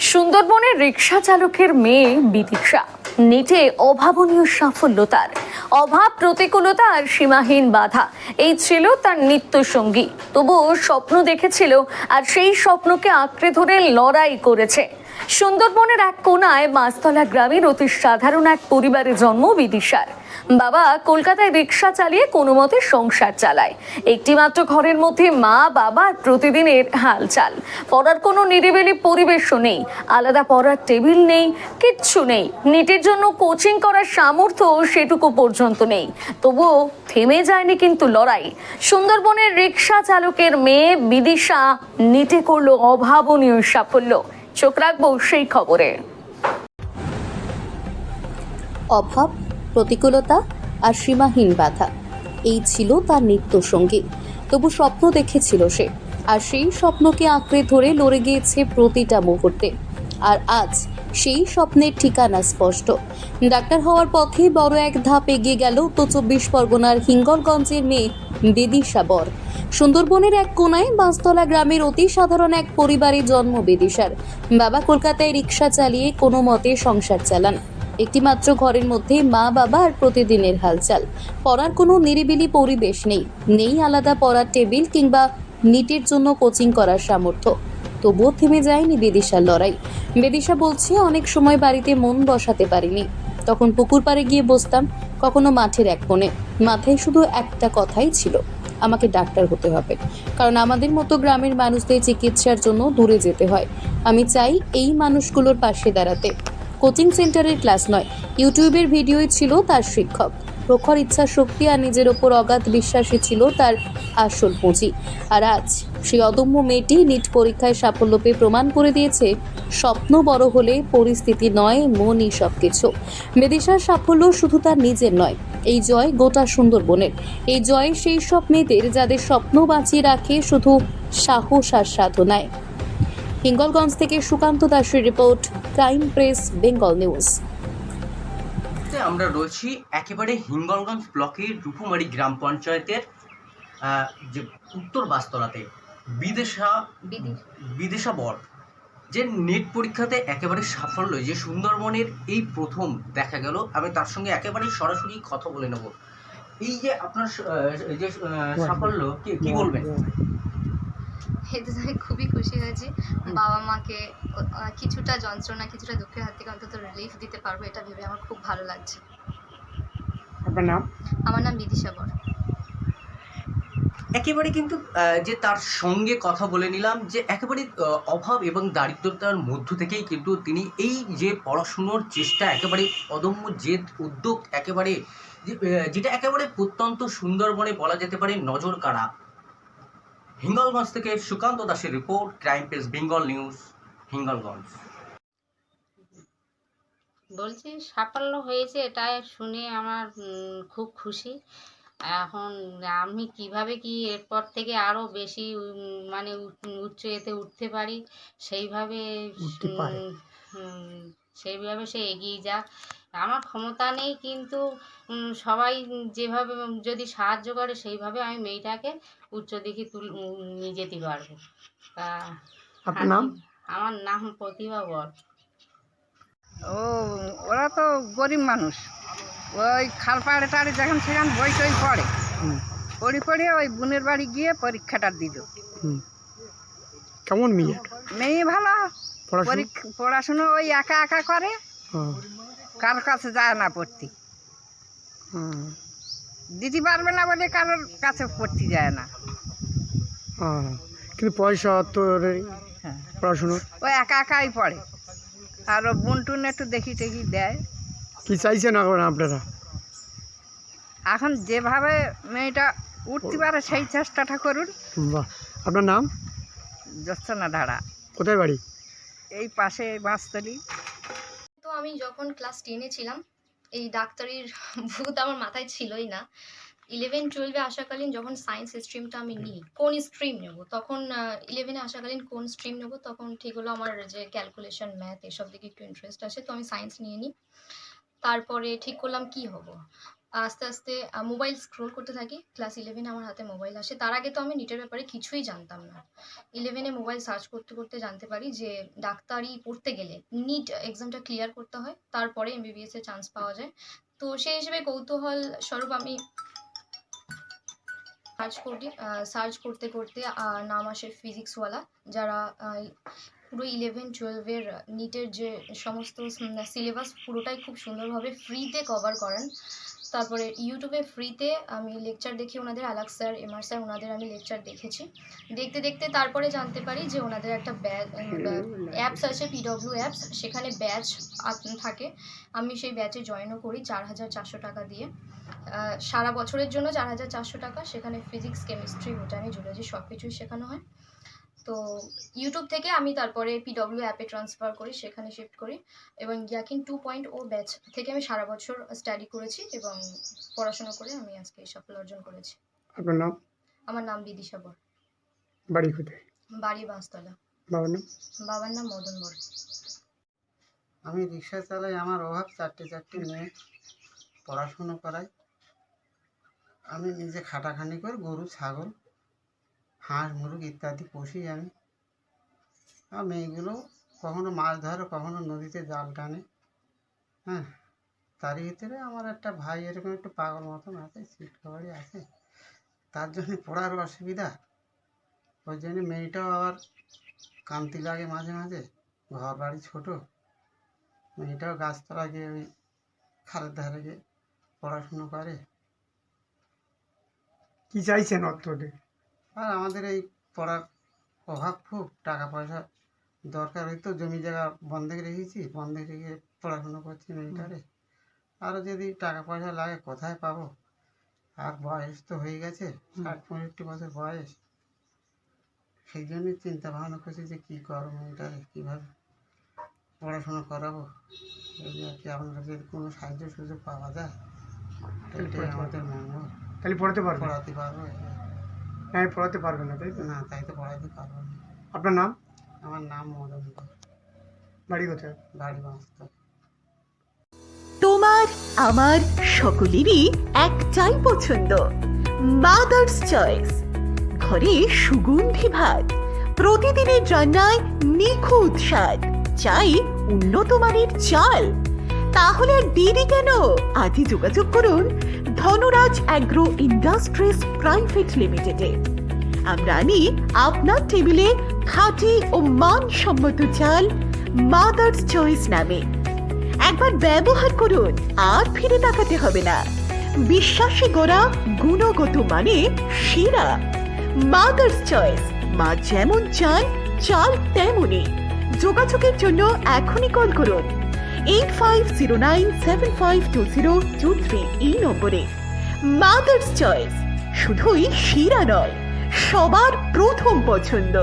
সুন্দরবনের রিকশা চালকের মেয়ে বিদিশা নেটে অভাবনীয় সাফল্য তার। অভাব, প্রতিকূলতা আর সীমাহীন বাধা এই ছিল তার নিত্য সঙ্গী। তবুও স্বপ্ন দেখেছিল আর সেই স্বপ্নকে আঁকড়ে ধরে লড়াই করেছে। সুন্দরবনের এক কোনায় মাছতলা গ্রামের অতি সাধারণ এক পরিবারে জন্ম বিদিশার। বাবা কলকাতায় রিকশা চালিয়ে কোনো মতে সংসার চালায়। একটি মাত্র ঘরের মধ্যে মা বাবার প্রতিদিনের হালচাল। পড়ার কোনো নিরিবিলি পরিবেশও নেই, আলাদা পড়ার টেবিল নেই, কিচ্ছু নেই। নিটের জন্য কোচিং করার সামর্থ্য সেটুকু পর্যন্ত নেই। তবুও থেমে যায়নি কিন্তু লড়াই। সুন্দরবনের রিকশা চালকের মেয়ে বিদিশা নিটে করলো অভাবনীয় সাফল্য। চোখ রাখবো সেই খবরে। অভাব, প্রতিকূলতা আর সীমাহীন বাধা এই ছিল তার নিত্য সঙ্গী। তবু স্বপ্ন দেখেছিল সে, আর সেই স্বপ্নকে আঁকড়ে ধরে লড়ে গিয়েছে প্রতিটা মুহূর্তে। আর আজ সেই স্বপ্নের ঠিকানা স্পষ্ট। ডাক্তার হওয়ার পথে বড় এক ধাপ এগিয়ে গেল উত্তর 24 পরগনার হিঙ্গলগঞ্জের মেয়ে বিদিশা বর। সুন্দরবনের এক কোনায় মাছতলা গ্রামের অতি সাধারণ এক পরিবারে জন্ম বিদিশার। বাবা কলকাতায় রিকশা চালিয়ে কোনো মতে সংসার চালান। একটি মাত্র ঘরের মধ্যে মা বাবা আর প্রতিদিনের হালচাল। পড়ার কোনো নিরিবিলি পরিবেশ নেই, নেই আলাদা পড়ার টেবিল কিংবা নিটের জন্য কোচিং করার সামর্থ্য। তবুও থেমে যায়নি বিদিশার লড়াই। বিদিশা বলছে, অনেক সময় বাড়িতে মন বসাতে পারিনি, তখন পুকুর পাড়ে গিয়ে বসতাম, কখনো মাঠের এক কোণে। মাথায় শুধু একটা কথাই ছিল, আমাকে ডাক্তার হতে হবে, কারণ আমাদের মতো গ্রামের মানুষদের চিকিৎসার জন্য দূরে যেতে হয়। আমি চাই এই মানুষগুলোর পাশে দাঁড়াতে। কোচিং সেন্টারের ক্লাস নয়, ইউটিউবের ভিডিওই ছিল তার শিক্ষক। প্রখর ইচ্ছা শক্তি আর নিজের ওপর অগাধ বিশ্বাসী ছিল তার আসল পুঁজি। আর আজ সেই অদম্য মেয়েটি নিট পরীক্ষায় সাফল্য পেয়ে প্রমাণ করে দিয়েছে, স্বপ্ন বড় হলে পরিস্থিতি নয়, মনই সব কিছু। বিদিশার সাফল্য শুধু তার নিজের নয়, এই জয় গোটা সুন্দরবনের। এই জয় সেই সব মেয়েদের যাদের স্বপ্ন বাঁচিয়ে রাখে শুধু সাহস আর সাধনায়। হিঙ্গলগঞ্জ থেকে সুকান্ত দাসের report, crime press Bengal news. আমরা রয়েছি একেবারে হিঙ্গলগঞ্জ ব্লকের রূপমারি গ্রাম পঞ্চায়েতের যে উত্তর বাসতলাতে বিদিশা বর, যে নেট পরীক্ষাতে একেবারে সাফল্য, যে সুন্দরবনের এই প্রথম দেখা গেল। আমি তার সঙ্গে একেবারে সরাসরি কথা বলে নেব। এই যে আপনার যে সাফল্য, কি বলবেন? এতে আমি খুবই খুশি হয়েছি। বাবা মাকে কিছুটা যন্ত্রণা, কিছুটা দুঃখের হাত থেকে অন্তত রিলিফ দিতে পারবো, এটা ভেবে আমার খুব ভালো লাগছে। আপনার নাম? আমার নাম বিদিশা বর। একেবারে কিন্তু যে তার সঙ্গে কথা বলে নিলাম, যে একেবারে অভাব এবং দারিদ্রতার মধ্য থেকেই কিন্তু তিনি এই যে পড়াশুনোর চেষ্টা, একেবারে অদম্য জেদ উদ্যোগ, একেবারে যেটা একেবারে প্রত্যন্ত সুন্দরবনে বলা যেতে পারে নজর কাড়া। হিঙ্গলগঞ্জ থেকে সুকান্ত দাসের report, crime press Bengal news, Hingalganj. বলছি সাফল্য হয়েছে, এটা শুনে আমার খুব খুশি। এখন আমি কিভাবে কি এরপর থেকে আরও বেশি মানে উচ্চ এতে উঠতে পারি, সেইভাবে সেইভাবে সে এগিয়ে যাক। আমার ক্ষমতা নেই, কিন্তু সবাই যেভাবে যদি সাহায্য করে সেইভাবে আমি মেয়েটাকে উচ্চ দিকে নিয়ে যেতে পারবো। তা আপনার নাম? আমার নাম প্রতিভা বর। ওরা তো গরিব মানুষ, ওই খাল পাড়ে টাড়ে যখন সেখানে বই টই পড়ে, পড়ে ওই বোনের বাড়ি গিয়ে পরীক্ষাটা দিল। কেমন মেয়ে? মেয়ে ভালো, পড়াশুনো ওই একা একা করে, কারোর কাছে যায় না পড়তে। দিতে পারবে না বলে কারোর কাছে পড়তে যায় না। কিন্তু পয়সা তো পড়াশুনো ওই একা একাই পড়ে, আর ও বোন টুন একটু দেখি টেখি দেয়। কি চাইছেন এখন আপনারা? এখন যেভাবে মেয়েটা উঠতে পারে সেই চেষ্টাটা করুন। বাহ। আপনার নাম? জ্যোৎস্না ধারা। কোথায় বাড়ি? এই পাশে বাসতলি। তো আমি যখন ক্লাস 10-এ ছিলাম, এই ডাক্তারির ভূত আমার মাথায় ছিলই না। 11-12-এ আসাকালীন যখন সায়েন্স স্ট্রিমটা আমি নিই, কোন স্ট্রিম নেব, তখন 11-এ আসাকালীন কোন স্ট্রিম নেব, তখন ঠিক হলো আমার যে ক্যালকুলেশন, ম্যাথ এসব দিকে একটু ইন্টারেস্ট আছে, তো আমি সায়েন্স নিয়ে নিই। তারপরে ঠিক করলাম কি হব। আস্তে আস্তে মোবাইল স্ক্রোল করতে থাকি। ক্লাস 11 আমার হাতে মোবাইল আসে। তার আগে তো আমি নিটের ব্যাপারে কিছুই জানতাম না। 11 মোবাইল সার্চ করতে করতে জানতে পারি যে ডাক্তারি পড়তে গেলে নিট এক্সামটা ক্লিয়ার করতে হয়, তারপরে এমবিবিএস এর চান্স পাওয়া যায়। তো সেই হিসেবে কৌতূহল স্বরূপ আমি সার্চ করতে করতে নাম আসে ফিজিক্সওয়ালা, যারা পুরো 11-12 নিটের যে সমস্ত সিলেবাস পুরোটাই খুব সুন্দরভাবে ফ্রিতে কভার করেন। তারপরে ইউটিউবে ফ্রিতে আমি লেকচার দেখি ওনাদের, আলাক স্যার, এমআর স্যার, ওনাদের আমি লেকচার দেখেছি। দেখতে দেখতে তারপরে জানতে পারি যে ওনাদের একটা অ্যাপস আছে, পিডব্লিউ অ্যাপস, সেখানে ব্যাচ থাকে। আমি সেই ব্যাচে জয়েনও করি 4,400 টাকা দিয়ে। সারা বছরের জন্য 4,400 টাকা। সেখানে ফিজিক্স, কেমিস্ট্রি, বোটানি, জুলজি সব কিছুই শেখানো হয়। তো ইউটিউব থেকে আমি তারপরে পিডব্লিউ অ্যাপে ট্রান্সফার করি, সেখানে শিফট করি, এবং ইয়াকিন 2.0 ব্যাচ থেকে আমি সারা বছর স্টাডি করেছি এবং পড়াশোনা করে আমি আজকে এই সফল অর্জন করেছি। আপনার নাম? আমার নাম বিদিশা বর। বাড়ি কোথায়? বাড়ি বাঁশতলা। বাবার নাম? বাবার নাম মদন বর। আমি রিক্সা চালাই, আমার অভাব, চারটে মেয়ে পড়াশুনো করাই। আমি নিজে খাটাখানি করে গরু, ছাগল, হাঁস, মুরগ ইত্যাদি পুষি আমি। আর মেয়েগুলো কখনো মাছ ধরে, কখনো নদীতে জাল টানে। হ্যাঁ, তারই ভিতরে আমার একটা ভাই এরকম একটু পাগল মতন আছে, সিটকা বাড়ি আছে, তার জন্য পড়ার অসুবিধা। ওই জন্য মেয়েটাও আবার কান্তি লাগে মাঝে মাঝে, ঘর বাড়ি ছোটো। মেয়েটাও গাছতলা গিয়ে ওই খালের ধারে গিয়ে পড়াশুনো করে। কি চাইছেন অর্থতে? আর আমাদের এই পড়ার অভাব, খুব টাকা পয়সা দরকার হইতো। জমি জায়গা বন্ধক রেখেছি, বন্ধক রেখে পড়াশুনো করছি মেয়েটারে। আরও যদি টাকা পয়সা লাগে কোথায় পাবো? আর বয়স তো হয়ে গেছে, 60-65 বছর বয়স। সেই জন্যই চিন্তা ভাবনা করছি যে কী করবো, মেয়েটারে কীভাবে পড়াশোনা করাবো। এই আর কি, আপনার যদি কোনো সাহায্য সুযোগ পাওয়া যায় এটাই আমাদের মঙ্গল। তাহলে পড়াতে পারবেন? পড়াতে পারবো। হ্যাঁ, পড়াতে পারবেন না তাই তো? না, তাই তো পড়াতে পারবো না। আপনার নাম? আমার নাম মদন কর। বাড়ি কোথায়? বাড়ি বাঁচতে। তোমার আমার সকলেরই একটাই পছন্দ, মাদার্স চয়েস। ঘরে সুগন্ধি ভাত, প্রতিদিনের রান্নায় নিখুঁত স্বাদ, চাই উন্নত মানের চাল। তাহলে আর দেরি কেন? আজই যোগাযোগ করুন ধনরাজ অ্যাগ্রো ইন্ডাস্ট্রিজ প্রাইভেট লিমিটেডে। আমরা আনি আপনার টেবিলে খাঁটি ও মানসম্মত চাল মাদার্স চয়েস নামে। একবার ব্যবহার করুন, আর ফিরে তাকাতে হবে না। বিশ্বাসী গোড়া, গুণগত মানে সেরা। মাদার্স চয়েস, মা যেমন চান চাল তেমনই। যোগাযোগের জন্য এখনই কল করুন 8509752023 এই নম্বরে। মাদার্স চয়েস শুধুই সেরা নয়, সবার প্রথম পছন্দ।